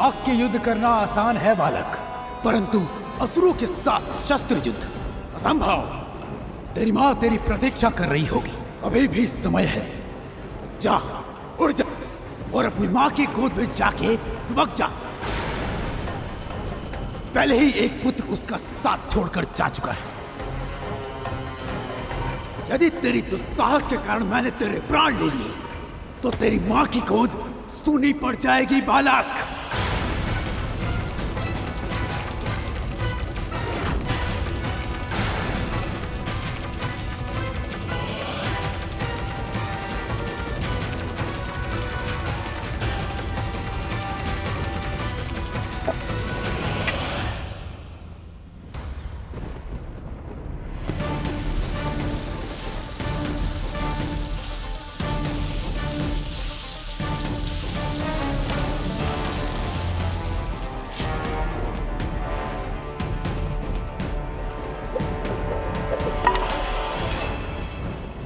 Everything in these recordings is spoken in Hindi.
वाक्य युद्ध करना आसान है बालक, परंतु असुरों के साथ शस्त्र युद्ध असंभव। तेरी माँ तेरी प्रतीक्षा कर रही होगी, अभी भी समय है। जा, उड़ जा और अपनी माँ की गोद में जाके दुबक जा। पहले ही एक पुत्र उसका साथ छोड़कर जा चुका है। यदि तेरी दुस्साहस के कारण मैंने तेरे प्राण ले लिए, तो तेरी माँ की गोद सूनी पड़ जाएगी बालक।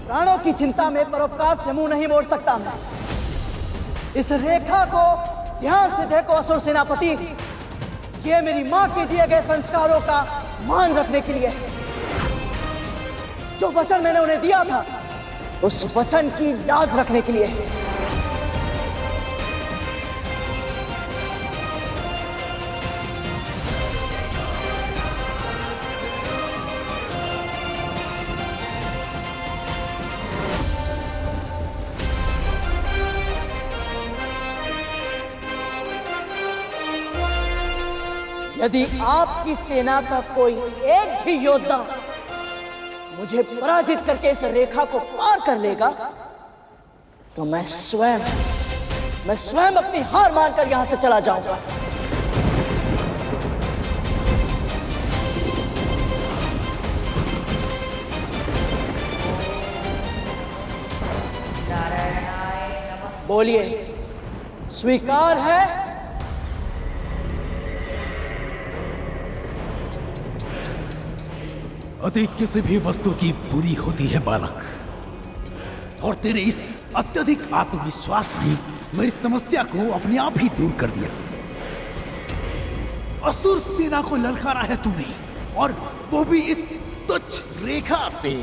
प्राणों की चिंता में परोपकार से मुंह नहीं मोड़ सकता मैं। इस रेखा को ध्यान से देखो असुर सेनापति, ये मेरी मां के दिए गए संस्कारों का मान रखने के लिए है। जो वचन मैंने उन्हें दिया था, उस वचन की लाज रखने के लिए है। यदि आपकी सेना का कोई एक भी योद्धा मुझे पराजित करके इस रेखा को पार कर लेगा, तो मैं स्वयं अपनी हार मानकर यहां से चला जाऊंगा। बोलिए, स्वीकार है? अति किसी भी वस्तु की बुरी होती है बालक, और तेरे इस अत्यधिक आत्मविश्वास ने मेरी समस्या को अपने आप ही दूर कर दिया। असुर सेना को ललकारा है तूने, और वो भी इस तुच्छ रेखा से।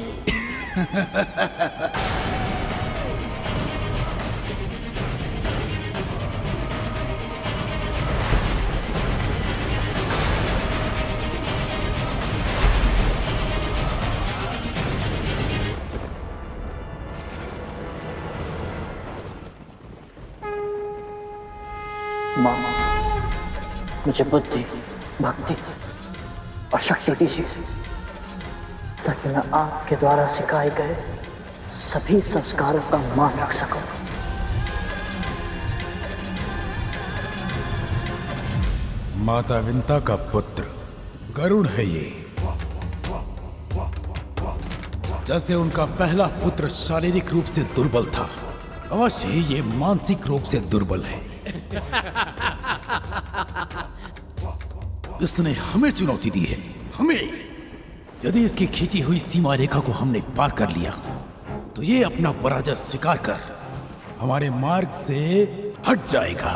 मां, मुझे बुद्धि, भक्ति और शक्ति दीजिए, ताकि मैं आपके द्वारा सिखाए गए सभी संस्कारों का मान रख सकूं। माता विंता का पुत्र गरुड़ है ये। जैसे उनका पहला पुत्र शारीरिक रूप से दुर्बल था, अवश्य ही ये मानसिक रूप से दुर्बल है। इसने हमें चुनौती दी है, हमें। यदि इसकी खींची हुई सीमा रेखा को हमने पार कर लिया, तो ये अपना पराजय स्वीकार कर हमारे मार्ग से हट जाएगा।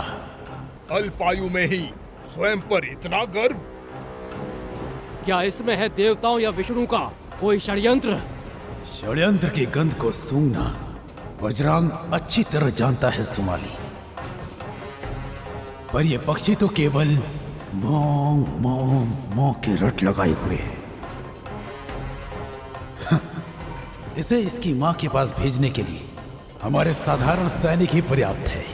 अल्पायु में ही स्वयं पर इतना गर्व? क्या इसमें है देवताओं या विष्णु का कोई षड्यंत्र? षड्यंत्र की गंध को सूंघना वज्रांग अच्छी तरह जानता है सुमाली, पर ये पक्षी तो केवल मों मों मों के रट लगाए हुए है। इसे इसकी मां के पास भेजने के लिए हमारे साधारण सैनिक ही पर्याप्त है।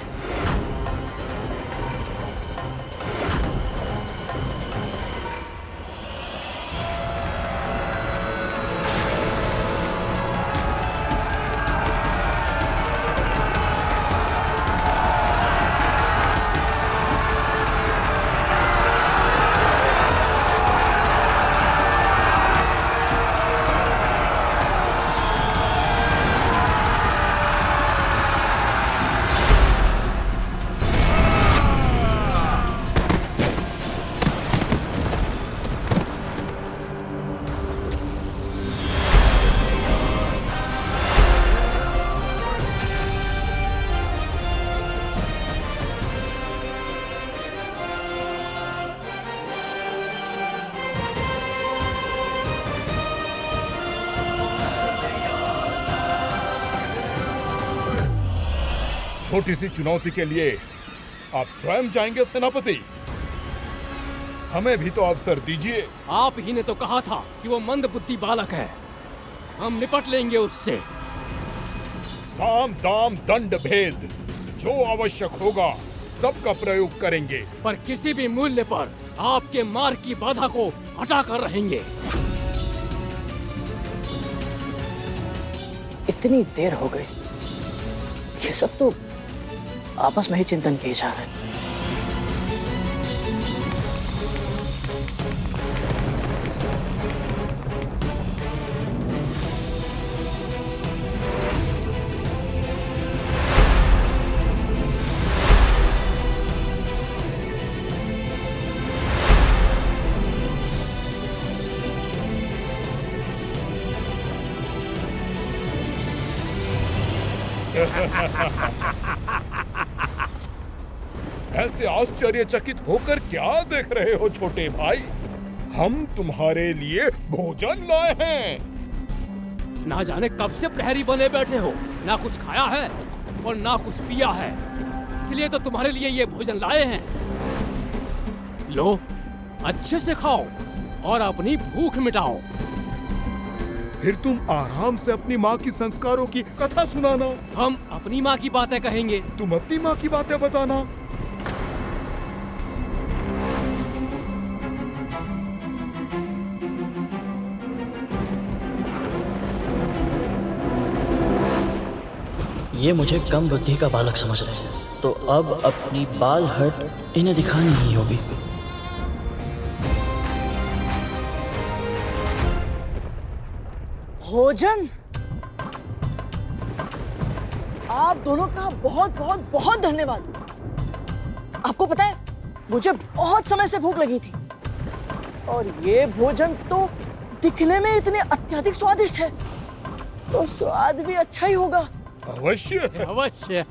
छोटी सी चुनौती के लिए आप स्वयं जाएंगे सेनापति? हमें भी तो अवसर दीजिए। आप ही ने तो कहा था कि वो मंदबुद्धि बालक है, हम निपट लेंगे उससे। साम दाम दंड भेद जो आवश्यक होगा सबका प्रयोग करेंगे, पर किसी भी मूल्य पर आपके मार्ग की बाधा को हटा कर रहेंगे। इतनी देर हो गई, ये सब तो आपस में ही चिंतन किए जा रहे हैं। ऐसे आश्चर्यचकित होकर क्या देख रहे हो छोटे भाई? हम तुम्हारे लिए भोजन लाए हैं। ना जाने कब से प्रहरी बने बैठे हो, ना कुछ खाया है और ना कुछ पिया है, इसलिए तो तुम्हारे लिए ये भोजन लाए हैं। लो, अच्छे से खाओ और अपनी भूख मिटाओ। फिर तुम आराम से अपनी माँ की संस्कारों की कथा सुनाना। हम अपनी माँ की बातें कहेंगे, तुम अपनी माँ की बातें बताना। ये मुझे कम बुद्धि का बालक समझ रहे हैं, तो अब अपनी बाल हट इन्हें दिखानी ही होगी। भोजन? आप दोनों का बहुत बहुत बहुत धन्यवाद। आपको पता है, मुझे बहुत समय से भूख लगी थी और ये भोजन तो दिखने में इतने अत्यधिक स्वादिष्ट है, तो स्वाद भी अच्छा ही होगा। अवश्य अवश्य।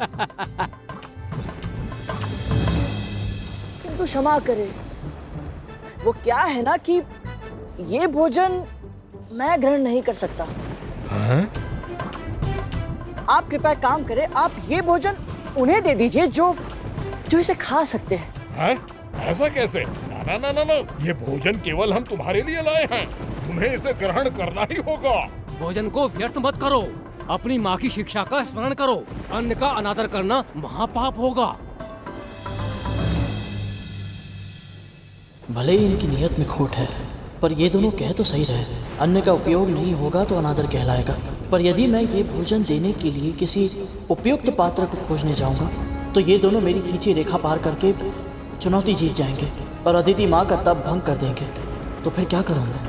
किंतु क्षमा करें, वो क्या है ना कि ये भोजन मैं ग्रहण नहीं कर सकता। हाँ? आप कृपया काम करें, आप ये भोजन उन्हें दे दीजिए जो इसे खा सकते हैं। हाँ? ऐसा कैसे? ना ना ना ना ना, ये भोजन केवल हम तुम्हारे लिए लाए हैं, तुम्हें इसे ग्रहण करना ही होगा। भोजन को व्यर्थ मत करो, अपनी माँ की शिक्षा का स्मरण करो। अन्न का अनादर करना महापाप होगा। भले ही इनकी नियत में खोट है, पर ये दोनों कह तो सही रहे, अन्न का उपयोग नहीं होगा तो अनादर कहलाएगा। पर यदि मैं ये भोजन देने के लिए किसी उपयुक्त पात्र को खोजने जाऊंगा तो ये दोनों मेरी खींची रेखा पार करके चुनौती जीत जाएंगे और अदिति माँ का तप भंग कर देंगे। तो फिर क्या करूँगा?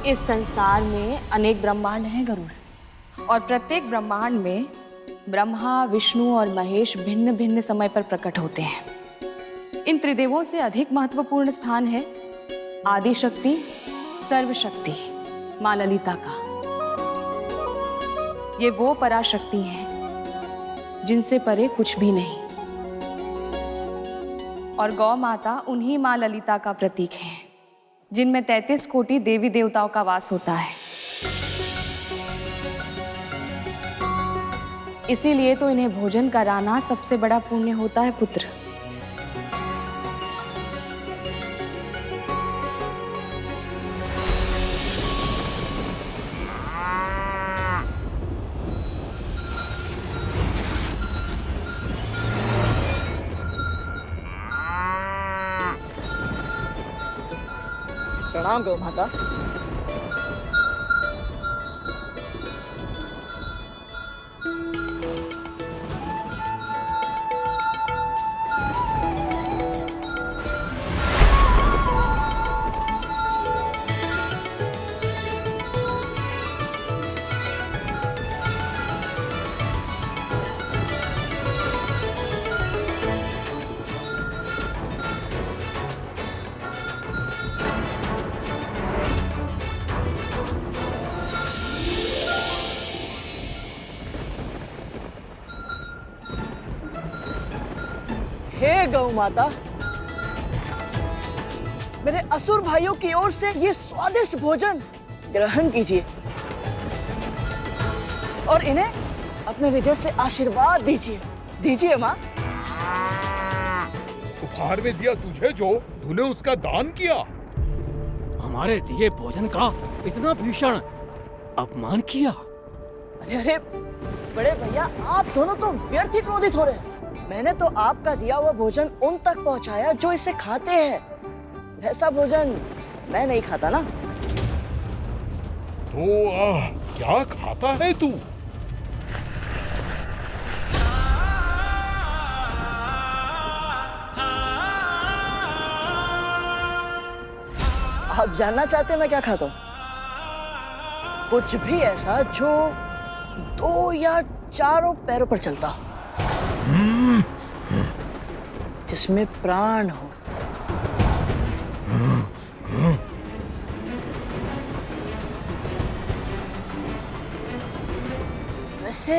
इस संसार में अनेक ब्रह्मांड हैं गरुड़, और प्रत्येक ब्रह्मांड में ब्रह्मा, विष्णु और महेश भिन्न भिन्न समय पर प्रकट होते हैं। इन त्रिदेवों से अधिक महत्वपूर्ण स्थान है आदि शक्ति, सर्वशक्ति माँ ललिता का। ये वो पराशक्ति हैं जिनसे परे कुछ भी नहीं, और गौ माता उन्हीं माँ ललिता का प्रतीक है जिनमें 33 कोटि देवी देवताओं का वास होता है। इसीलिए तो इन्हें भोजन कराना सबसे बड़ा पुण्य होता है पुत्र। प्रणाम गौ माता। हे गौ माता, मेरे असुर भाइयों की ओर से ये स्वादिष्ट भोजन ग्रहण कीजिए। और इन्हें अपने हृदय से आशीर्वाद दीजिए। दीजिए माँ। उपहार में दिया तुझे जो, तूने उसका दान किया। हमारे दिए भोजन का इतना भीषण अपमान किया। अरे अरे बड़े भैया, आप दोनों तो व्यर्थ ही क्रोधित हो रहे हैं। मैंने तो आपका दिया हुआ भोजन उन तक पहुंचाया जो इसे खाते हैं। ऐसा भोजन मैं नहीं खाता ना। तो क्या खाता है तू? आप जानना चाहते हैं मैं क्या खाता हूँ? कुछ भी ऐसा जो 2 या 4 पैरों पर चलता हो, जिसमें प्राण हो। वैसे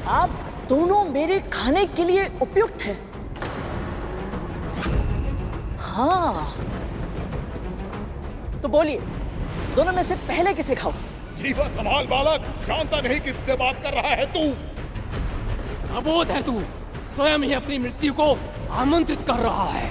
आप दोनों मेरे खाने के लिए उपयुक्त हैं। हाँ, तो बोलिए, दोनों में से पहले किसे खाओ? जीवा संभाल बालक, जानता नहीं किससे बात कर रहा है तू। अबोध है तू, स्वयं ही अपनी मृत्यु को आमंत्रित कर रहा है।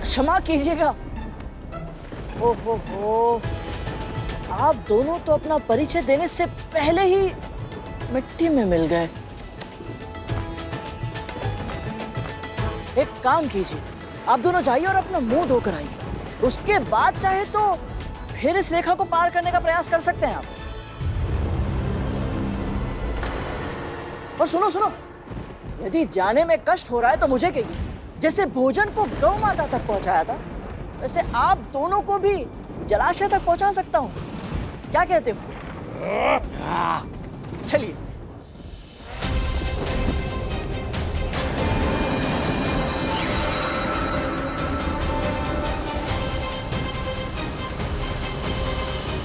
क्षमा कीजिएगा। ओहो, आप दोनों तो अपना परिचय देने से पहले ही मिट्टी में मिल गए। एक काम कीजिए, आप दोनों जाइए और अपना मुंह धोकर आइए। उसके बाद चाहे तो फिर इस रेखा को पार करने का प्रयास कर सकते हैं आप। और सुनो सुनो, यदि जाने में कष्ट हो रहा है तो मुझे कहिए। जैसे भोजन को गौ माता तक पहुंचाया था, वैसे आप दोनों को भी जलाशय तक पहुंचा सकता हूं। क्या कहते हो? चलिए।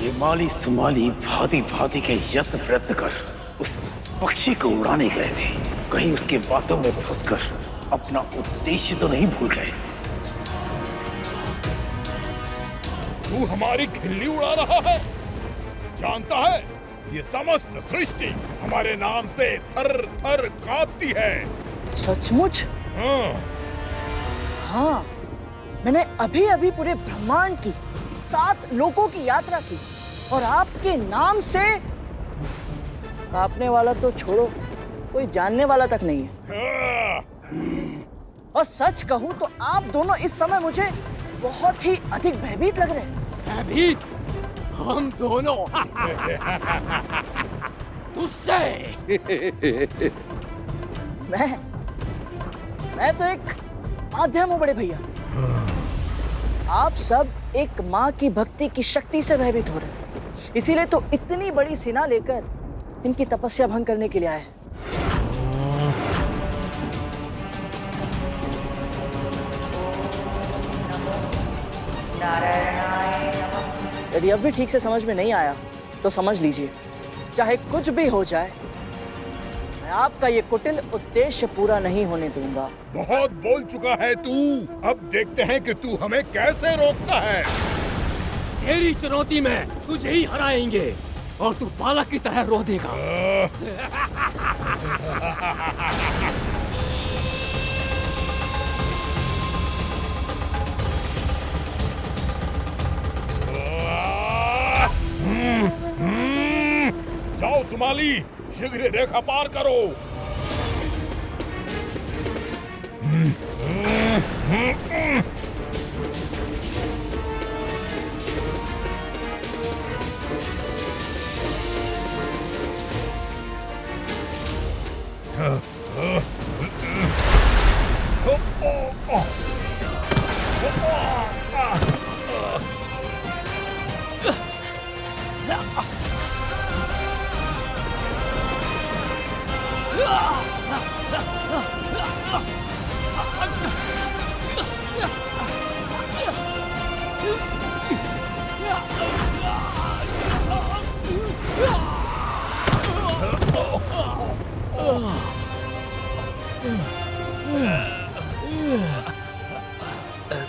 ये माली सुमाली भांति भांति के यत्न प्रयत्न कर उस पक्षी को उड़ाने गए थे। कहीं उसके बातों में फंसकर अपना उद्देश्य तो नहीं भूल गए। तू हमारी खिल्ली उड़ा रहा है। जानता है, ये समस्त सृष्टि हमारे नाम से थर थर कांपती है। सचमुच? हाँ। हाँ, मैंने अभी अभी पूरे ब्रह्मांड की 7 लोकों की यात्रा की और आपके नाम से कांपने वाला तो छोड़ो, कोई जानने वाला तक नहीं है। और सच कहूं तो आप दोनों इस समय मुझे बहुत ही अधिक भयभीत लग रहे हैं। भयभीत? हम दोनों? तुझसे? मैं तो एक माध्यम हूं बड़े भैया। आप सब एक माँ की भक्ति की शक्ति से भयभीत हो रहे हैं, इसीलिए तो इतनी बड़ी सेना लेकर इनकी तपस्या भंग करने के लिए आए हैं। यदि अब भी ठीक से समझ में नहीं आया तो समझ लीजिए, चाहे कुछ भी हो जाए, मैं आपका ये कुटिल उद्देश्य पूरा नहीं होने दूंगा। बहुत बोल चुका है तू। अब देखते हैं कि तू हमें कैसे रोकता है। तेरी चुनौती में तुझे ही हराएंगे और तू बालक की तरह रो देगा। सुमाली, शीघ्र रेखा पार करो।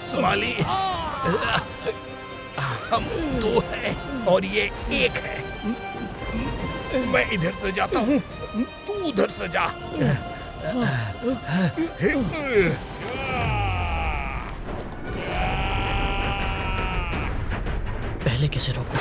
सुमाली, हम दो हैं और ये एक है। मैं इधर से जाता हूँ, तू उधर से जा। पहले किसे रोको?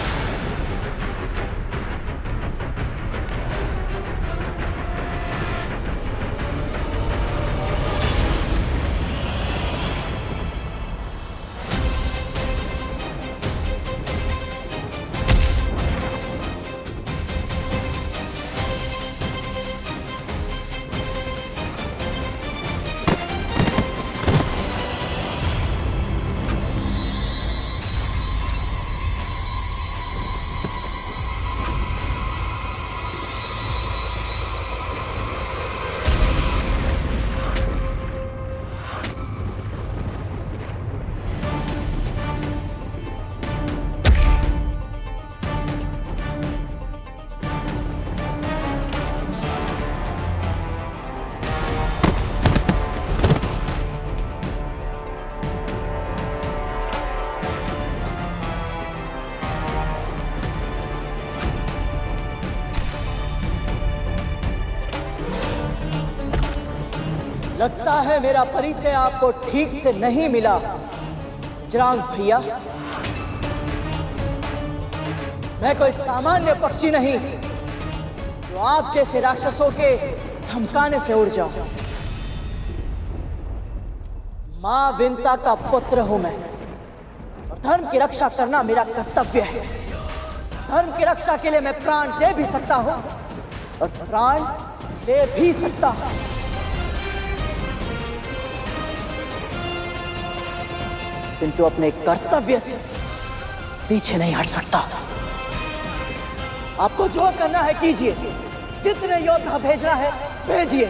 लगता है मेरा परिचय आपको ठीक से नहीं मिला, जरांग भैया। मैं कोई सामान्य पक्षी नहीं जो आप जैसे राक्षसों के धमकाने से उड़ जाऊं। मां विंता का पुत्र हूं मैं, और धर्म की रक्षा करना मेरा कर्तव्य है। धर्म की रक्षा के लिए मैं प्राण दे भी सकता हूं और प्राण ले भी सकता हूं। किंतु अपने कर्तव्य से पीछे नहीं हट सकता। आपको जो करना है कीजिए, जितने योद्धा भेजना है भेजिए।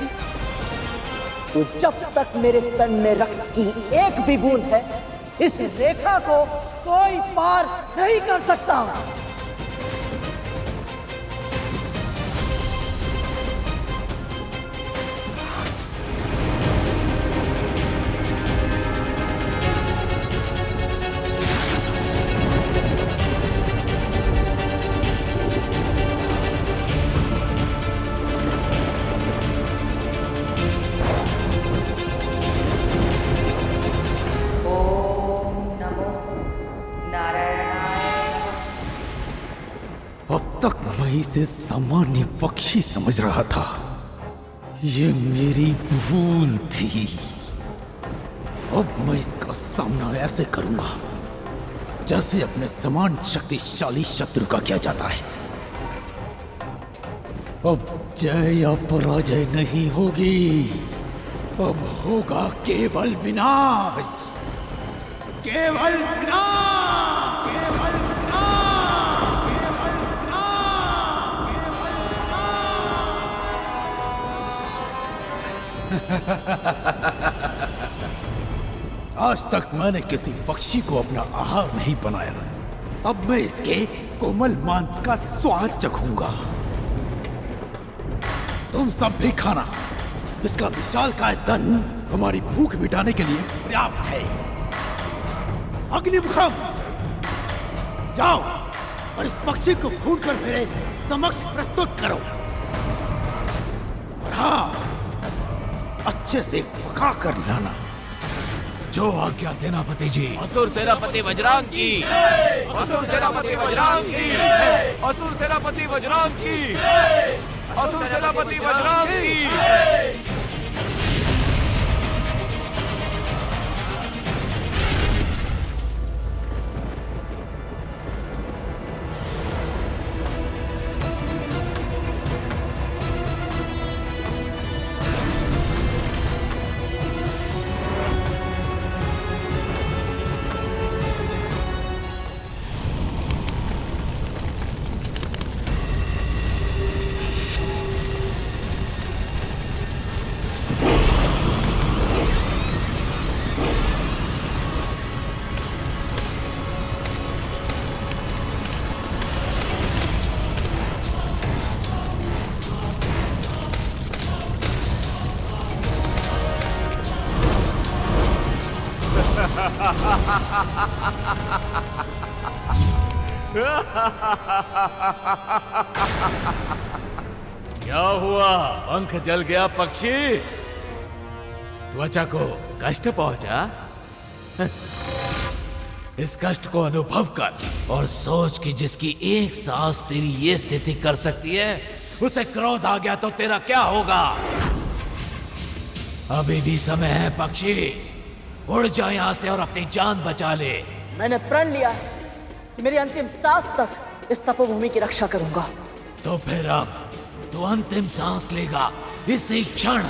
तो जब तक मेरे तन में रक्त की एक भी बूंद है, इस रेखा को कोई पार नहीं कर सकता। तक मैं इसे सामान्य पक्षी समझ रहा था। ये मेरी भूल थी। अब मैं इसका सामना ऐसे करूंगा जैसे अपने समान शक्तिशाली शत्रु का किया जाता है। अब जय या पराजय नहीं होगी, अब होगा केवल विनाश, केवल विनाश, केवल आज तक मैंने किसी पक्षी को अपना आहार नहीं बनाया। अब मैं इसके कोमल मांस का स्वाद चखूंगा। तुम सब भी खाना। इसका विशालकाय तन हमारी भूख मिटाने के लिए पर्याप्त है। अग्निमुखम, जाओ और इस पक्षी को भूनकर मेरे समक्ष प्रस्तुत करो। और हाँ, अच्छे से पका कर लाना। जो आज्ञा सेनापति जी। असुर सेनापति वज्रांग की, असुर सेनापति वज्रांग की, असुर सेनापति वज्रांग की, असुर सेनापति वज्रांग की। क्या हुआ? पंख जल गया पक्षी? त्वचा को कष्ट पहुंचा? इस कष्ट को अनुभव कर और सोच कि जिसकी एक सांस तेरी ये स्थिति कर सकती है, उसे क्रोध आ गया तो तेरा क्या होगा? अभी भी समय है पक्षी, उड़ जा यहाँ से और अपनी जान बचा ले। मैंने प्रण लिया है कि मेरी अंतिम सांस तक इस तपोभूमि की रक्षा करूंगा। तो फिर अब तू अंतिम सांस लेगा इसी क्षण।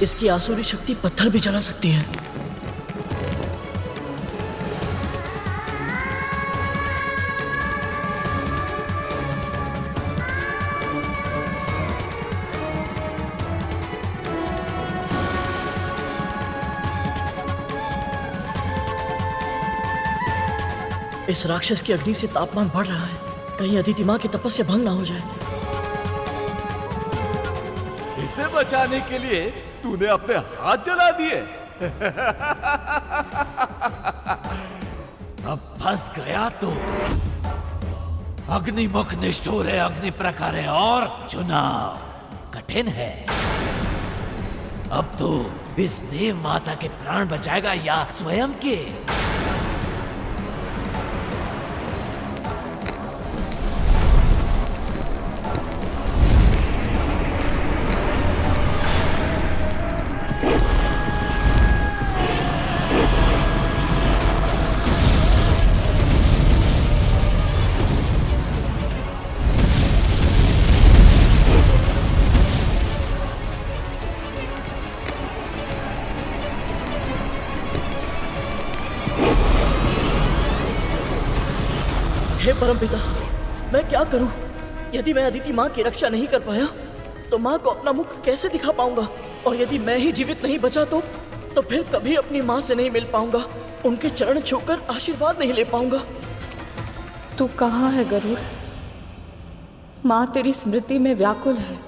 इसकी आसुरी शक्ति पत्थर भी जला सकती है। इस राक्षस की अग्नि से तापमान बढ़ रहा है, कहीं अदिति माँ की तपस्या भंग ना हो जाए। इसे बचाने के लिए तूने अपने हाथ जला दिए। अब फंस गया तू। अग्निमुख निष्ठुर है, अग्नि प्रखर है और चुनाव कठिन है। अब तू इस देव माता के प्राण बचाएगा या स्वयं के? हे परमपिता, मैं क्या करूं? यदि मैं अदिति माँ की रक्षा नहीं कर पाया तो माँ को अपना मुख कैसे दिखा पाऊंगा? और यदि मैं ही जीवित नहीं बचा तो फिर कभी अपनी माँ से नहीं मिल पाऊंगा, उनके चरण छूकर आशीर्वाद नहीं ले पाऊंगा। तू कहाँ है गरुड़? माँ तेरी स्मृति में व्याकुल है,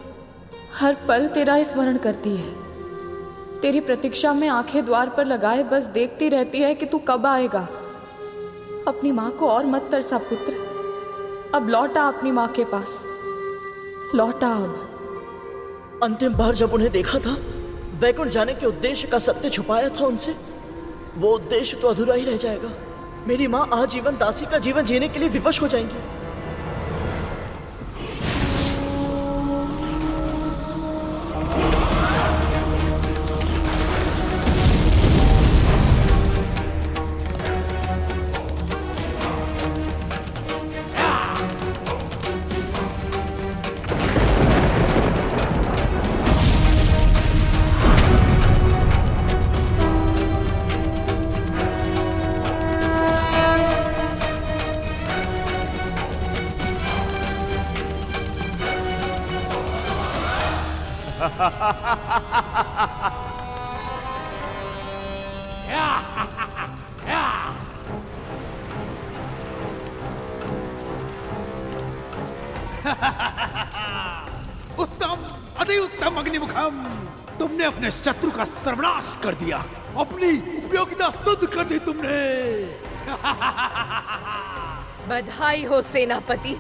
हर पल तेरा स्मरण करती है। तेरी प्रतीक्षा में आंखें द्वार पर लगाए बस देखती रहती है कि तू कब आएगा। अपनी माँ को और मत तरसा पुत्र, अब लौटा अपनी माँ के पास, लौटा अब। अंतिम बार जब उन्हें देखा था, वैकुंठ जाने के उद्देश्य का सत्य छुपाया था उनसे, वो उद्देश्य तो अधूरा ही रह जाएगा। मेरी माँ आजीवन दासी का जीवन जीने के लिए विवश हो जाएंगी। उत्तम, अति उत्तम अग्निमुखम। तुमने अपने शत्रु का सर्वनाश कर दिया, अपनी उपयोगिता सिद्ध कर दी तुमने। बधाई हो सेनापति,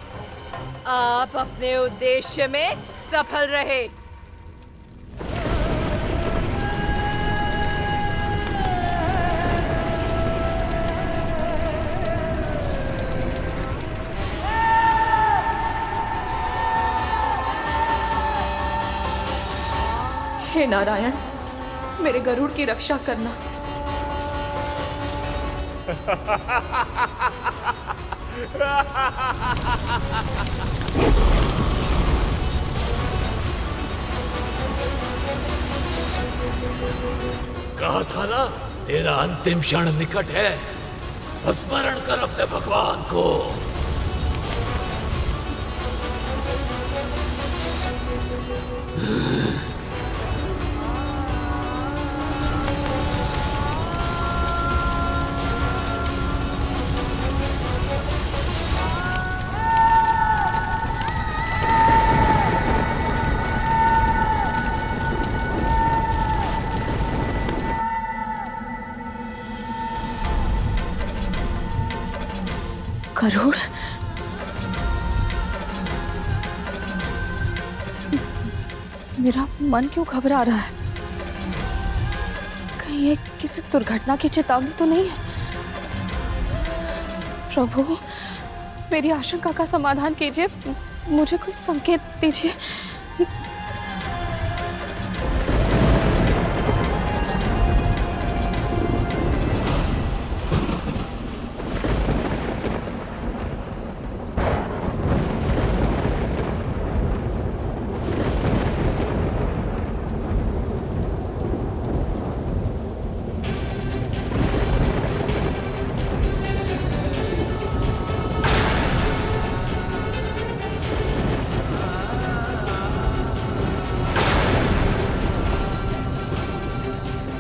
आप अपने उद्देश्य में सफल रहे। हे नारायण, मेरे गरुड़ की रक्षा करना। कहा था ना, तेरा अंतिम क्षण निकट है। स्मरण कर अपने भगवान को। गरुड़, मेरा मन क्यों घबरा रहा है? कहीं ये किसी दुर्घटना की चेतावनी तो नहीं है? प्रभु, मेरी आशंका का समाधान कीजिए, मुझे कोई संकेत दीजिए।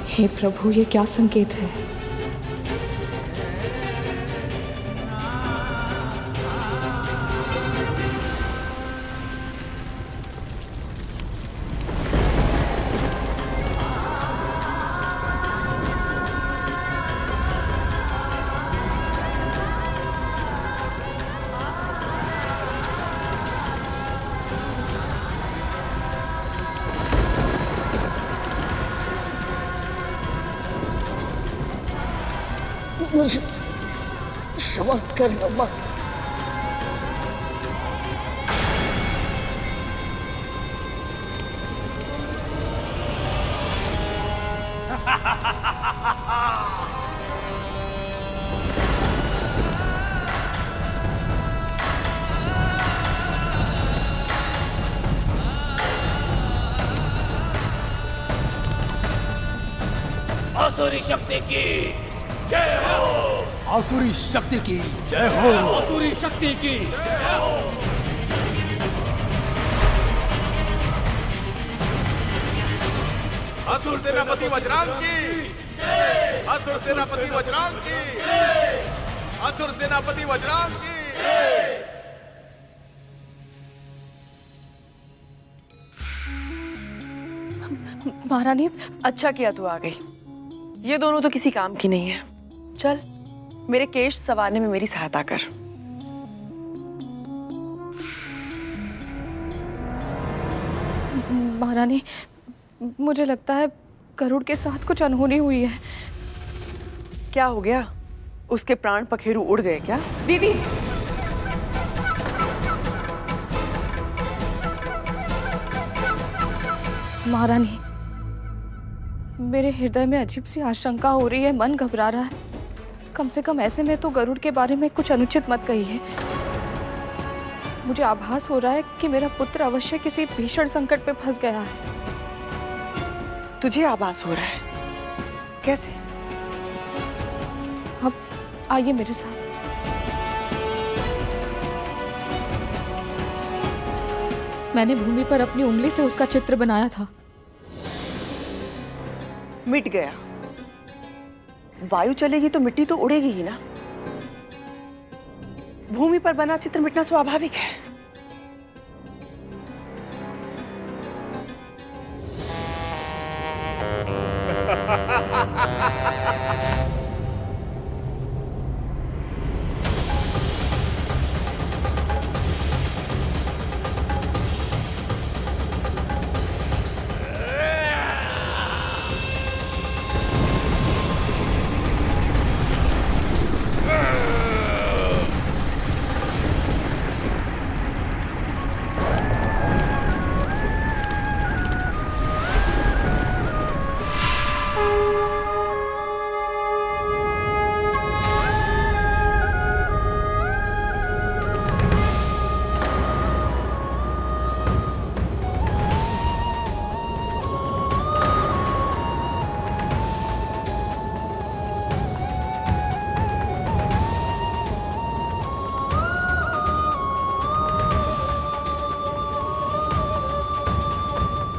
हे प्रभु, ये क्या संकेत है? मुझे क्षमा कर अम्मा। आसुरी शक्ति की जय हो। आसुरी शक्ति की जय हो। आसुरी शक्ति की जय हो। असुर सेनापति वज्रांग की जय। असुर सेनापति वज्रांग की जय। असुर सेनापति वज्रांग की जय। महारानी, अच्छा किया तू आ गई। ये दोनों तो किसी काम की नहीं है। चल, मेरे केश संवारने में मेरी सहायता कर। महारानी, मुझे लगता है गरुड़ के साथ कुछ अनहोनी हुई है। क्या हो गया? उसके प्राण पखेरु उड़ गए क्या? दीदी, महारानी, मेरे हृदय में अजीब सी आशंका हो रही है, मन घबरा रहा है। कम से कम ऐसे में तो गरुड़ के बारे में कुछ अनुचित मत कहिए। मुझे आभास हो रहा है कि मेरा पुत्र अवश्य किसी भीषण संकट पे फंस गया है। तुझे आभास हो रहा है? कैसे? अब आइए मेरे साथ। मैंने भूमि पर अपनी उंगली से उसका चित्र बनाया था। मिट गया। वायु चलेगी तो मिट्टी तो उड़ेगी ही ना। भूमि पर बना चित्र मिटना स्वाभाविक है।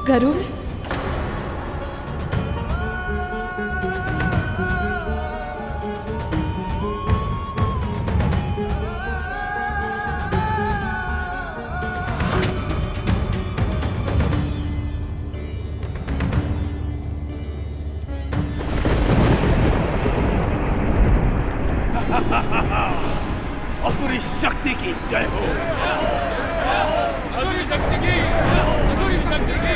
गरुड़, असुरी शक्ति की जय हो। असुरी शक्ति की, असुरी शक्ति की।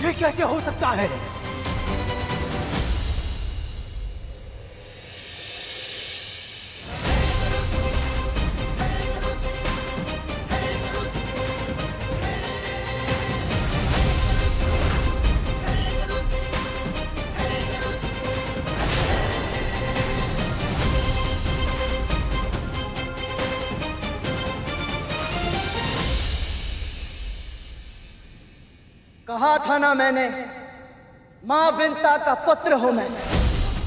ये कैसे हो सकता है? था ना मैंने, मां विंता का पुत्र हूं मैं।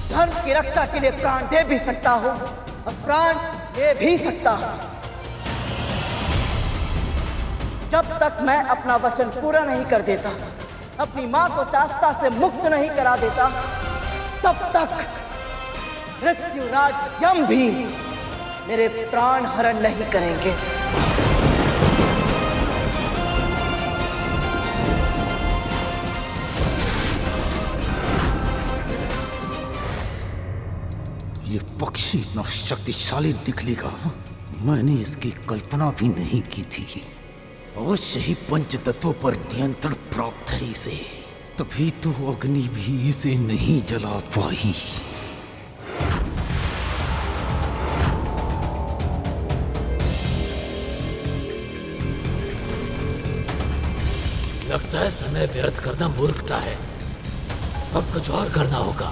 धर्म की रक्षा के लिए प्राण दे भी सकता हूं और प्राण ले भी सकता हूं। जब तक मैं अपना वचन पूरा नहीं कर देता, अपनी मां को दास्ता से मुक्त नहीं करा देता, तब तक मृत्युराज यम भी मेरे प्राण हरण नहीं करेंगे। ये पक्षी इतना शक्तिशाली निकलेगा, मैंने इसकी कल्पना भी नहीं की थी। अवश्य ही पंच तत्वों पर नियंत्रण प्राप्त है इसे, तभी तो अग्नि भी इसे नहीं जला पाई। लगता है समय व्यर्थ करना मूर्खता है। अब कुछ और करना होगा।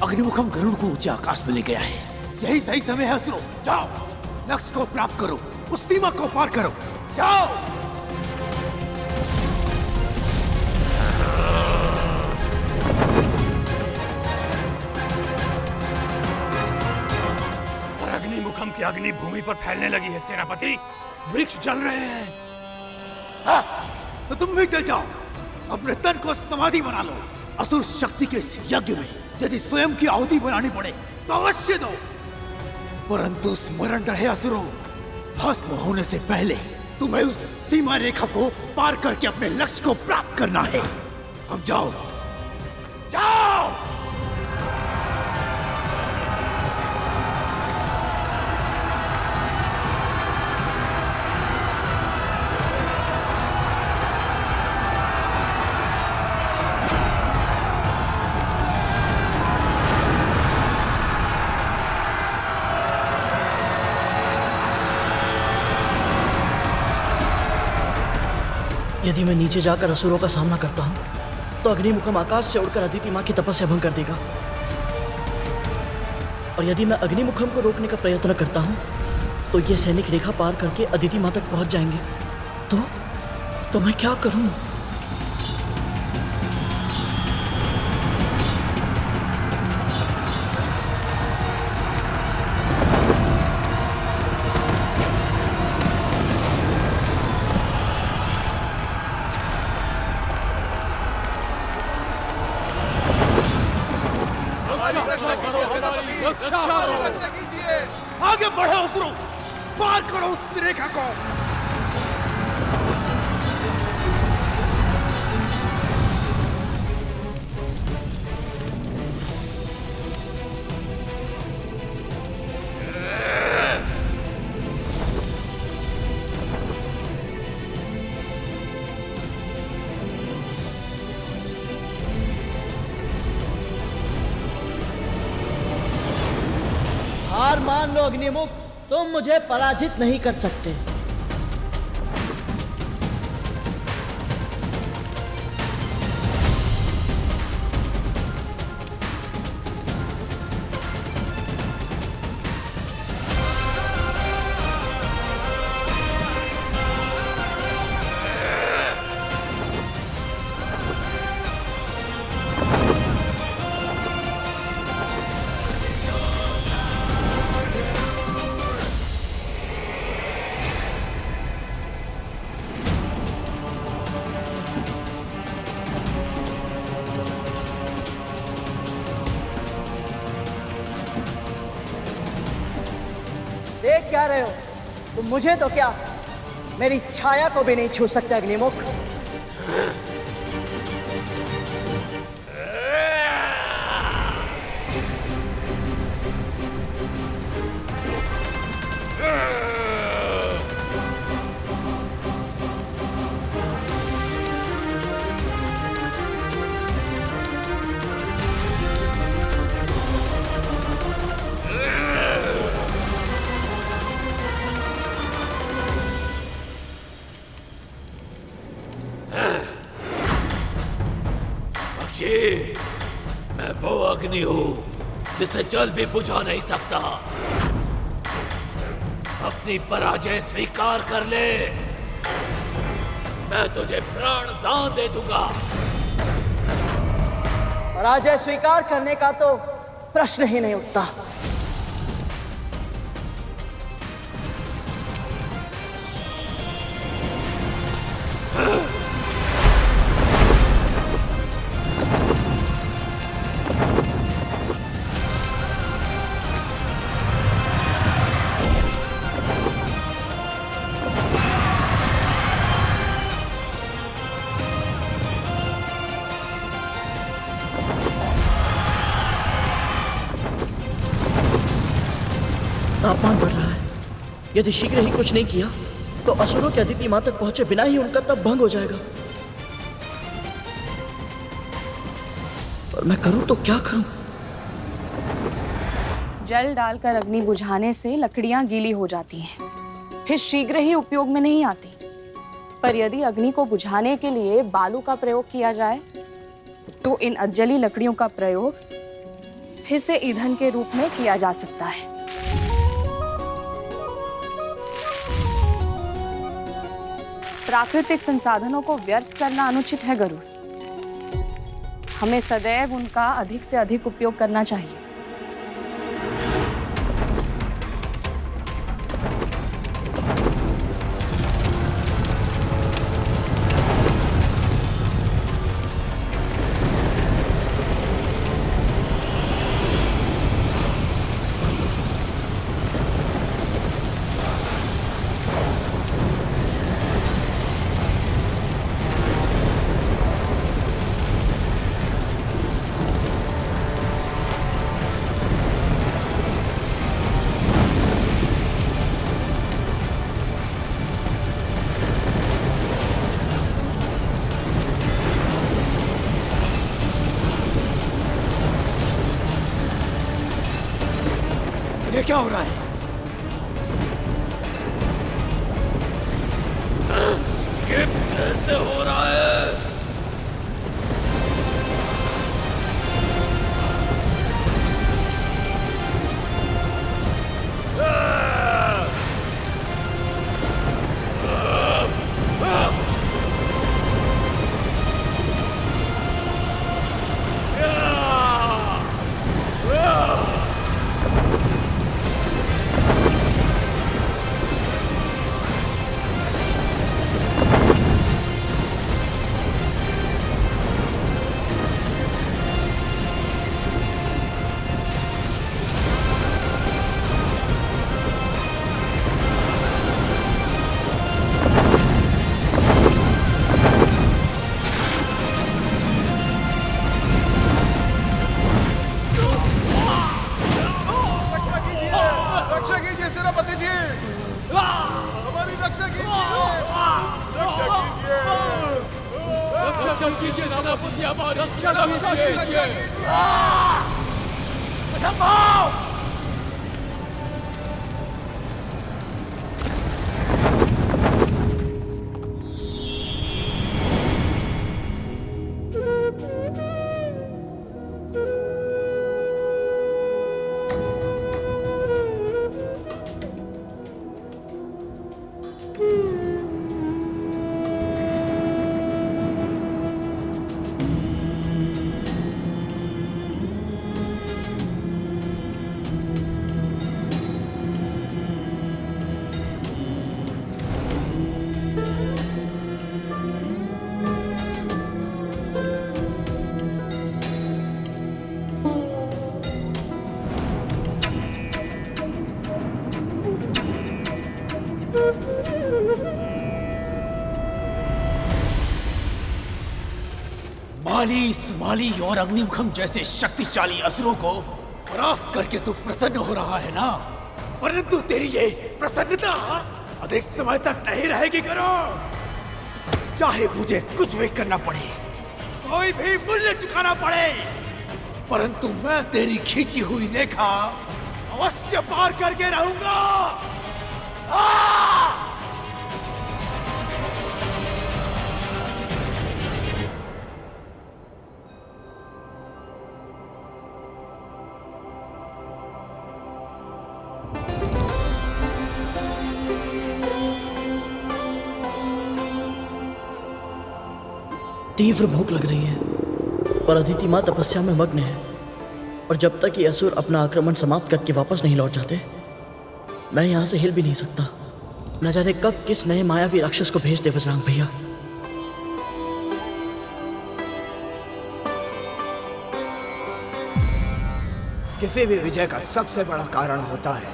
अग्निमुखम गरुड़ को ऊंचे आकाश में ले गया है। यही सही समय है असुरो, जाओ लक्ष्य को प्राप्त करो, उस सीमा को पार करो, जाओ। और अग्निमुखम की अग्नि भूमि पर फैलने लगी है सेनापति। वृक्ष जल रहे हैं। हाँ, तो तुम भी चल जाओ, अपने तन को समाधि बना लो। असुर शक्ति के इस यज्ञ में यदि स्वयं की आहुति बनानी पड़े तो अवश्य दो, परंतु स्मरण रहे असुरो, भस्म होने से पहले तुम्हें उस सीमा रेखा को पार करके अपने लक्ष्य को प्राप्त करना है। अब जाओ, जाओ। यदि मैं नीचे जाकर असुरों का सामना करता हूं, तो अग्निमुखम आकाश से उड़कर अदिति मां की तपस्या भंग कर देगा। और यदि मैं अग्निमुखम को रोकने का प्रयत्न करता हूं, तो ये सैनिक रेखा पार करके अदिति मां तक पहुंच जाएंगे। तो मैं क्या करूं? आगे बढ़ो असुरो, पार करो उस रेखा को। हार मान लो अग्निमुख, तुम मुझे पराजित नहीं कर सकते। रहे हो? तुम मुझे तो क्या, मेरी छाया को भी नहीं छू सकते अग्निमुख। मैं वो अग्नि हूं जिसे जल भी बुझा नहीं सकता। अपनी पराजय स्वीकार कर ले, मैं तुझे प्राण दान दे दूंगा। पराजय स्वीकार करने का तो प्रश्न ही नहीं उठता। तापमान बढ़ रहा है। यदि शीघ्र ही कुछ नहीं किया तो असुरों के अदिति मां तक पहुंचे बिना ही उनका तप भंग हो जाएगा। और मैं करूं तो क्या करूं? जल डालकर अग्नि बुझाने से लकड़ियां गीली हो जाती हैं, फिर शीघ्र ही उपयोग में नहीं आती। पर यदि अग्नि को बुझाने के लिए बालू का प्रयोग किया जाए तो इन अजली लकड़ियों का प्रयोग फिर से ईंधन के रूप में किया जा सकता है। प्राकृतिक संसाधनों को व्यर्थ करना अनुचित है गरुड़। हमें सदैव उनका अधिक से अधिक उपयोग करना चाहिए। ये क्या हो रहा है? ये कैसे हो रहा है? माली, सुमाली और अग्निमुखम जैसे शक्तिशाली असुरों को परास्त करके तू प्रसन्न हो रहा है ना, परंतु तेरी ये प्रसन्नता अधिक समय तक नहीं रहेगी करो। चाहे मुझे कुछ भी करना पड़े, कोई भी मूल्य चुकाना पड़े, परंतु मैं तेरी खींची हुई रेखा अवश्य पार करके रहूंगा। तीव्र भूख लग रही है, पर अदिति माँ तपस्या में मग्न है, और जब तक ये असुर अपना आक्रमण समाप्त करके वापस नहीं लौट जाते, मैं यहाँ से हिल भी नहीं सकता। न जाने कब किस नए मायावी राक्षस को भेज दे बजरंग भैया। किसी भी विजय का सबसे बड़ा कारण होता है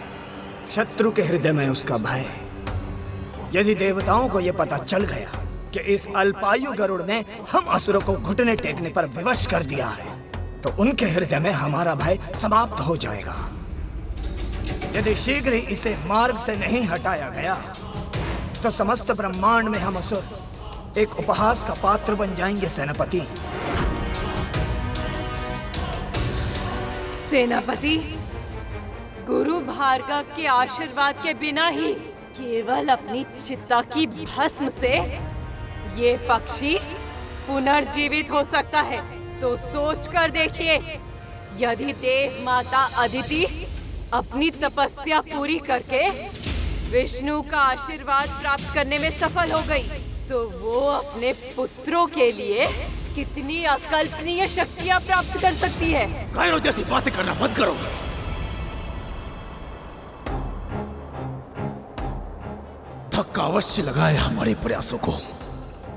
शत्रु के हृदय में उसका भय। यदि देवताओं को यह पता चल गया कि इस अल्पायु गरुड़ ने हम असुरों को घुटने टेकने पर विवश कर दिया है, तो उनके हृदय में हमारा भय समाप्त हो जाएगा। यदि शीघ्र ही इसे मार्ग से नहीं हटाया गया, तो समस्त ब्रह्मांड में हम असुर एक उपहास का पात्र बन जाएंगे सेनापति। सेनापति, गुरु भार्गव के आशीर्वाद के बिना ही केवल अपनी चित्ता की भस्म से ये पक्षी पुनर्जीवित हो सकता है। तो सोच कर देखिए, यदि देव माता अदिति अपनी तपस्या पूरी करके विष्णु का आशीर्वाद प्राप्त करने में सफल हो गई, तो वो अपने पुत्रों के लिए कितनी अकल्पनीय शक्तियां प्राप्त कर सकती है। गायरों जैसी बातें करना बंद करो। धक्का अवश्य लगाए हमारे प्रयासों को,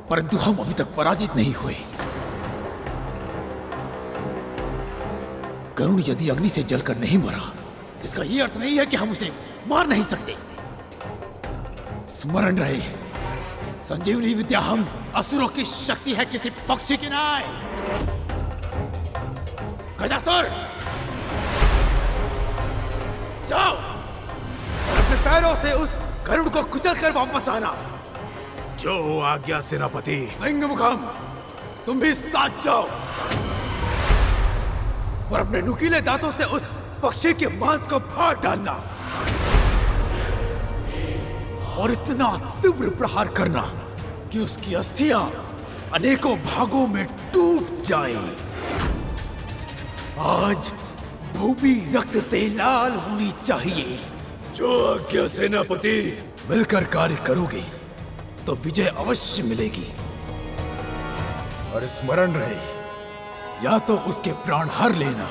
परंतु हम अभी तक पराजित नहीं हुए। गरुड़ यदि अग्नि से जलकर नहीं मरा, इसका यह अर्थ नहीं है कि हम उसे मार नहीं सकते। स्मरण रहे, संजीवनी विद्या हम असुरों की शक्ति है, किसी पक्षी की नहीं। गजासुर, जाओ और अपने पैरों से उस गरुड़ को कुचल कर वापस आना। जो आज्ञा सेनापति। अग्निमुखम, तुम भी साथ जाओ और अपने नुकीले दांतों से उस पक्षी के मांस को फाड़ डालना और इतना तीव्र प्रहार करना कि उसकी अस्थियां अनेकों भागों में टूट जाएं। आज भूमि रक्त से लाल होनी चाहिए। जो आज्ञा सेनापति। मिलकर कार्य करोगे तो विजय अवश्य मिलेगी। और स्मरण रहे, या तो उसके प्राण हर लेना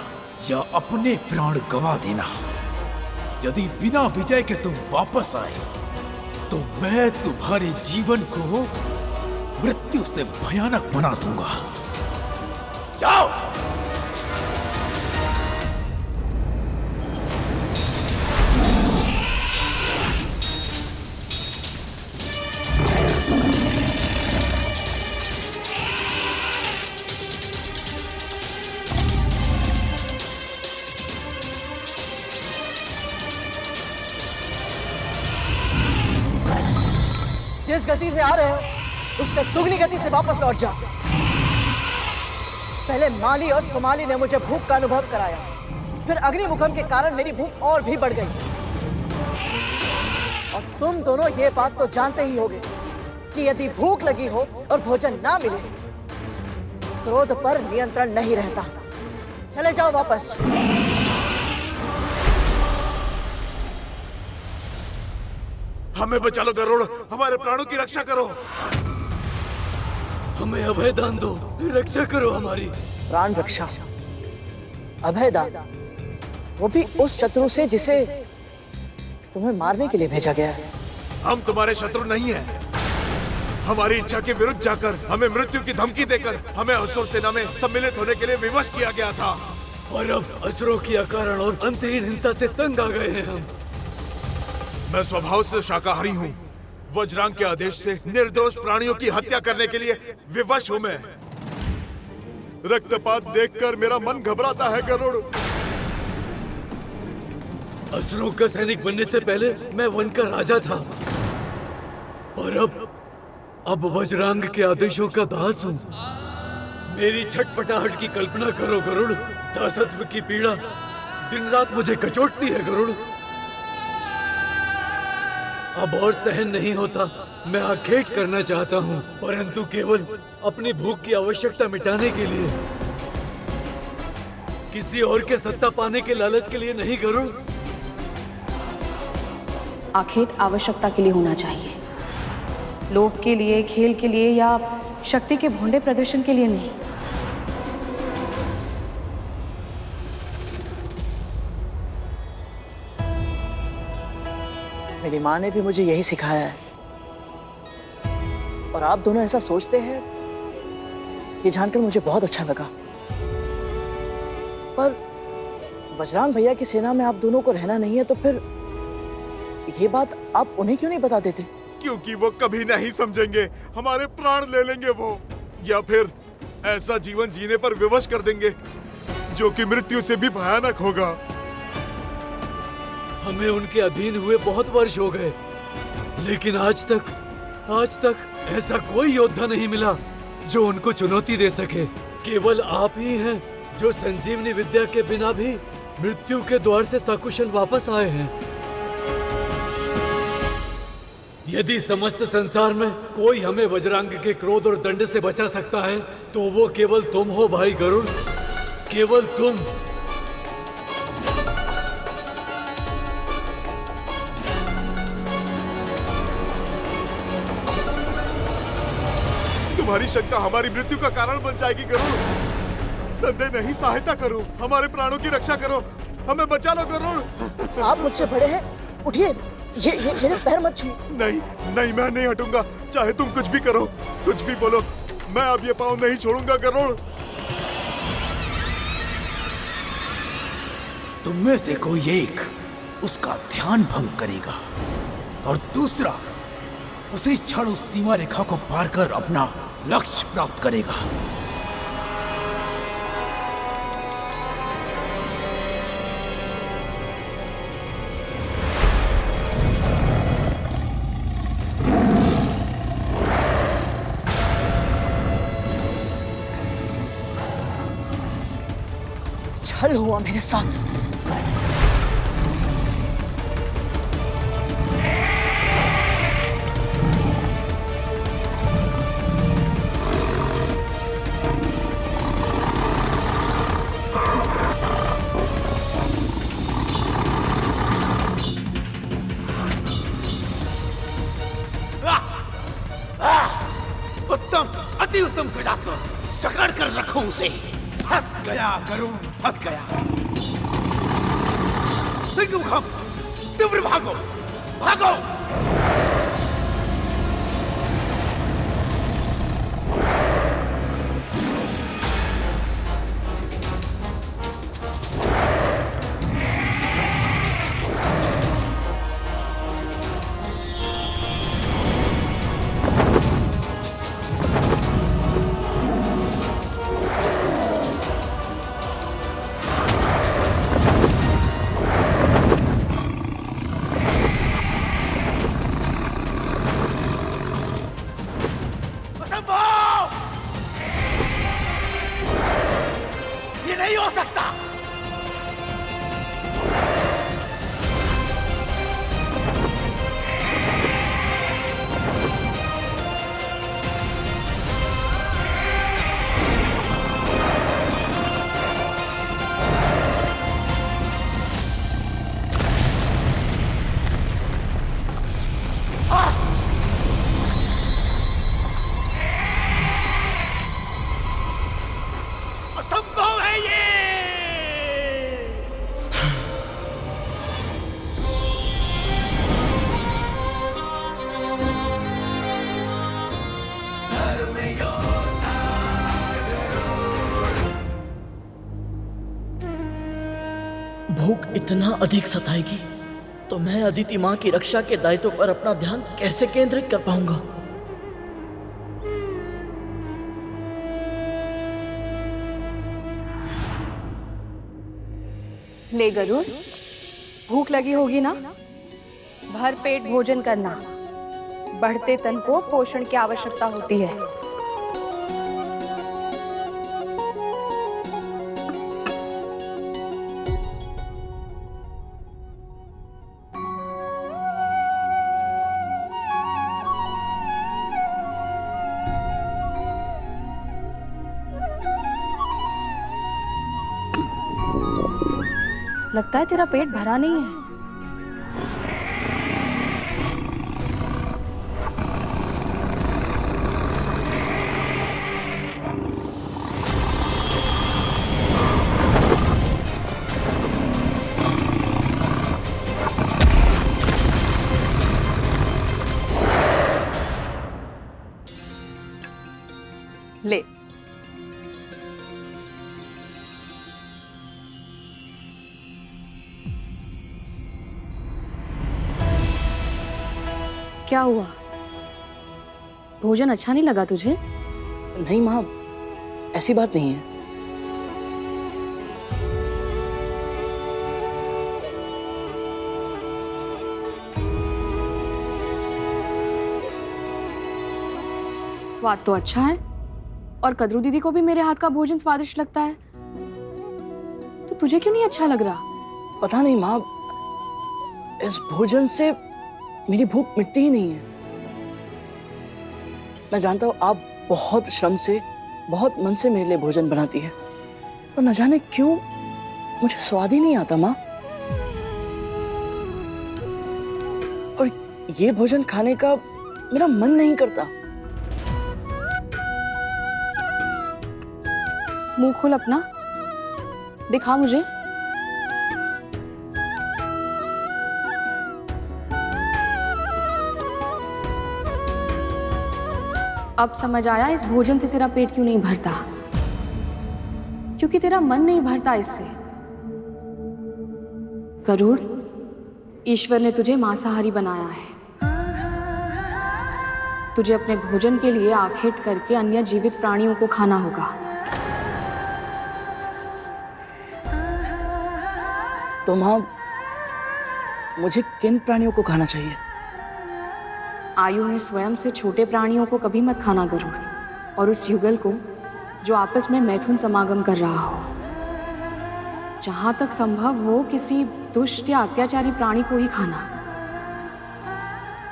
या अपने प्राण गंवा देना। यदि बिना विजय के तुम वापस आए, तो मैं तुम्हारे जीवन को मृत्यु से भयानक बना दूंगा। जाओ। जिस गति से आ रहे हो उससे दुगनी गति से वापस लौट जा। पहले माली और सुमाली ने मुझे भूख का अनुभव कराया, फिर अग्निमुखम के कारण मेरी भूख और भी बढ़ गई। और तुम दोनों ये बात तो जानते ही होगे कि यदि भूख लगी हो और भोजन ना मिले, क्रोध पर नियंत्रण नहीं रहता। चले जाओ वापस। हमें बचा लो गरुड़, हमारे प्राणों की रक्षा करो। हमें अभय दान दो, रक्षा करो हमारी। प्राण रक्षा, अभय दान, वो भी उस शत्रु से जिसे तुम्हें मारने के लिए भेजा गया है। हम तुम्हारे शत्रु नहीं हैं। हमारी इच्छा के विरुद्ध जाकर हमें मृत्यु की धमकी देकर हमें असुर सेना में सम्मिलित होने के लिए विवश किया गया था। और अब असुरों के अकारण और अंतहीन हिंसा से तंग आ गए हैं हम। मैं स्वभाव से शाकाहारी हूँ। वज्रांग के आदेश से निर्दोष प्राणियों की हत्या करने के लिए विवश हूँ मैं। रक्तपात देखकर मेरा मन घबराता है गरुड़। असुरों का सैनिक बनने से पहले मैं वन का राजा था, और अब वज्रांग के आदेशों का दास हूँ। मेरी छटपटाहट की कल्पना करो गरुड़। दासत्व की पीड़ा दिन रात मुझे कचोटती है गरुड़। अब और सहन नहीं होता। मैं आखेट करना चाहता हूँ, परंतु केवल अपनी भूख की आवश्यकता मिटाने के लिए, किसी और के सत्ता पाने के लालच के लिए नहीं गरुड़। आखेट आवश्यकता के लिए होना चाहिए, लोभ के लिए, खेल के लिए या शक्ति के भोंडे प्रदर्शन के लिए नहीं। मेरी माँ ने भी मुझे यही सिखाया है, और आप दोनों ऐसा सोचते हैं ये जानकर मुझे बहुत अच्छा लगा। पर वज्रांग भैया की सेना में आप दोनों को रहना नहीं है, तो फिर ये बात आप उन्हें क्यों नहीं बता देते? क्योंकि वो कभी नहीं समझेंगे। हमारे प्राण ले लेंगे वो, या फिर ऐसा जीवन जीने पर विवश कर देंगे जो कि मृत्यु से भी भयानक होगा। हमें उनके अधीन हुए बहुत वर्ष हो गए, लेकिन आज तक ऐसा कोई योद्धा नहीं मिला जो उनको चुनौती दे सके। केवल आप ही हैं जो संजीवनी विद्या के बिना भी मृत्यु के द्वार से सकुशल वापस आए हैं। यदि समस्त संसार में कोई हमें वज्रांग के क्रोध और दंड से बचा सकता है, तो वो केवल तुम हो भाई गरुड़, केवल तुम। तुम्हारी शंका हमारी मृत्यु का कारण बन जाएगी गरुड़। संदेह नहीं, सहायता करो, हमारे प्राणों की रक्षा करो, हमें बचा लो गरुड़। आप मुझसे बड़े हैं, उठिए, ये मेरे पैर मत छू। नहीं, मैं नहीं हटूंगा, चाहे तुम कुछ भी करो, कुछ भी बोलो, मैं अब ये पाँव नहीं छोड़ूंगा गरुड़। तुम में से कोई एक उसका ध्यान भंग करेगा और दूसरा उसी क्षण उस सीमा रेखा को पार कर अपना लक्ष्य प्राप्त करेगा। छल हुआ मेरे साथ। उत्तम, अति उत्तम गजासुर, जकड़ कर रखो उसे। फंस गया गरुड़, फंस गया। सिंहमुखम, तीव्र भागो, भागो। ये नहीं हो सकता। असंभव है ये। भूख इतना अधिक सताएगी तो मैं अदिति माँ की रक्षा के दायित्व पर अपना ध्यान कैसे केंद्रित कर पाऊंगा? ले गरुड़, भूख लगी होगी ना? भर पेट भोजन करना। बढ़ते तन को पोषण की आवश्यकता होती है। लगता है तेरा पेट भरा नहीं है। ले, क्या हुआ? भोजन अच्छा नहीं लगा तुझे? नहीं माँ, ऐसी बात नहीं है। स्वाद तो अच्छा है और कद्रू दीदी को भी मेरे हाथ का भोजन स्वादिष्ट लगता है, तो तुझे क्यों नहीं अच्छा लग रहा? पता नहीं माँ, इस भोजन से मेरी भूख मिटती ही नहीं है। मैं जानता हूँ आप बहुत श्रम से, बहुत मन से मेरे लिए भोजन बनाती है, पर न जाने क्यों मुझे स्वाद ही नहीं आता माँ। और ये भोजन खाने का मेरा मन नहीं करता। मुंह खोल अपना, दिखा मुझे। अब समझ आया इस भोजन से तेरा पेट क्यों नहीं भरता, क्योंकि तेरा मन नहीं भरता इससे। गरुड़, ईश्वर ने तुझे मांसाहारी बनाया है। तुझे अपने भोजन के लिए आखेट करके अन्य जीवित प्राणियों को खाना होगा। तो माँ, मुझे किन प्राणियों को खाना चाहिए? आयु में स्वयं से छोटे प्राणियों को कभी मत खाना गरुड़, और उस युगल को जो आपस में मैथुन समागम कर रहा हो। जहां तक संभव हो किसी दुष्ट या अत्याचारी प्राणी को ही खाना,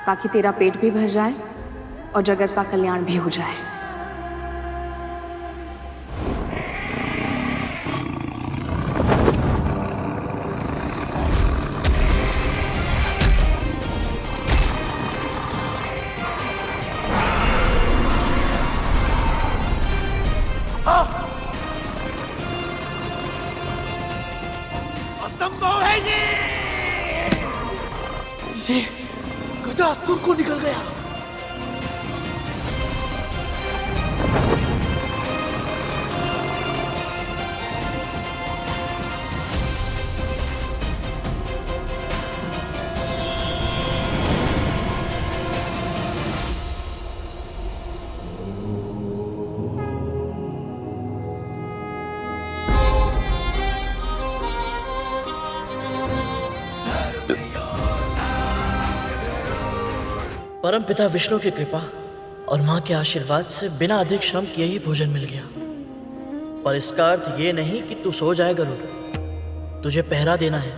ताकि तेरा पेट भी भर जाए और जगत का कल्याण भी हो जाए। असंभव है ये गजासुर को निकल गया। परम पिता विष्णु की कृपा और माँ के आशीर्वाद से बिना अधिक श्रम किए ही भोजन मिल गया। पर इसका अर्थ ये नहीं कि तू सो जाए गरुड़। तुझे पहरा देना है।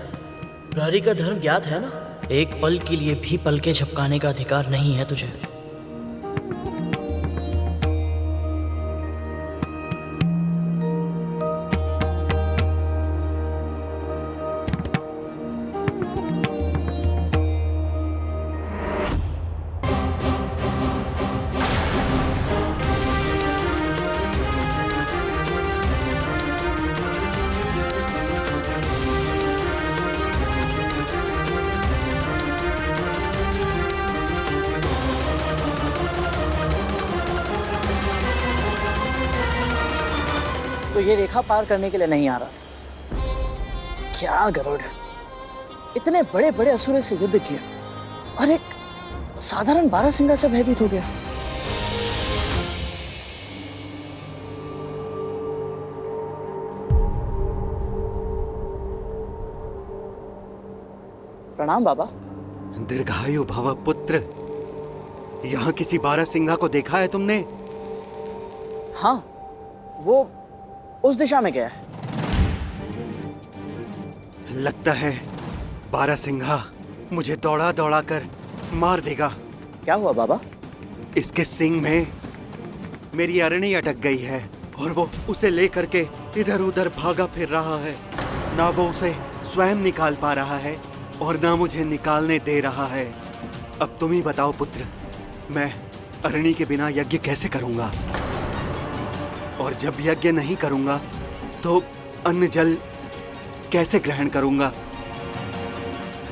प्रहरी का धर्म ज्ञात है ना? एक पल के लिए भी पलके झपकाने का अधिकार नहीं है तुझे। तो ये रेखा पार करने के लिए नहीं आ रहा था क्या गरुड़? इतने बड़े बड़े असुरों से युद्ध किया और एक साधारण बारहसिंगा से भयभीत हो गया। प्रणाम बाबा। दीर्घायु भव पुत्र। यहाँ किसी बारहसिंगा को देखा है तुमने? हाँ, वो उस दिशा में गया है। लगता है बारहसिंगा मुझे दौड़ा दौड़ा कर मार देगा। क्या हुआ बाबा? इसके सिंग में मेरी अरणी अटक गई है और वो उसे लेकर के इधर उधर भागा फिर रहा है। ना वो उसे स्वयं निकाल पा रहा है और ना मुझे निकालने दे रहा है। अब तुम ही बताओ पुत्र, मैं अरणी के बिना यज्ञ कैसे करूंगा? और जब यज्ञ नहीं करूंगा तो अन्न जल कैसे ग्रहण करूंगा?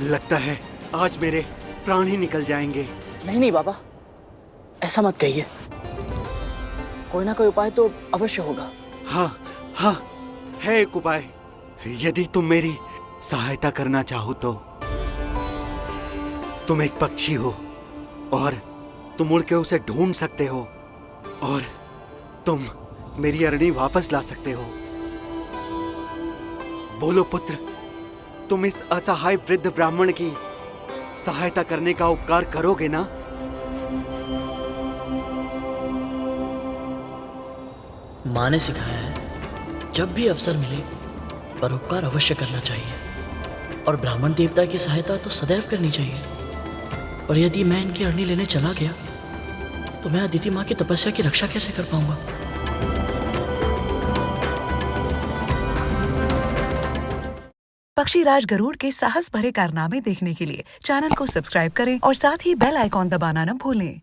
लगता है आज मेरे प्राण ही निकल जाएंगे। नहीं नहीं बाबा, ऐसा मत कहिए। कोई ना कोई उपाय तो अवश्य होगा। हाँ हाँ, है एक उपाय। यदि तुम मेरी सहायता करना चाहो तो। तुम एक पक्षी हो और तुम उड़ के उसे ढूंढ सकते हो और तुम मेरी अरणी वापस ला सकते हो। बोलो पुत्र, तुम इस असहाय वृद्ध ब्राह्मण की सहायता करने का उपकार करोगे ना? माँ ने सिखाया है जब भी अवसर मिले परोपकार अवश्य करना चाहिए और ब्राह्मण देवता की सहायता तो सदैव करनी चाहिए। और यदि मैं इनकी अरणी लेने चला गया तो मैं अदिति माँ की तपस्या की रक्षा कैसे कर पाऊंगा? पक्षीराज गरुड़ के साहस भरे कारनामे देखने के लिए चैनल को सब्सक्राइब करें और साथ ही बेल आइकॉन दबाना न भूलें।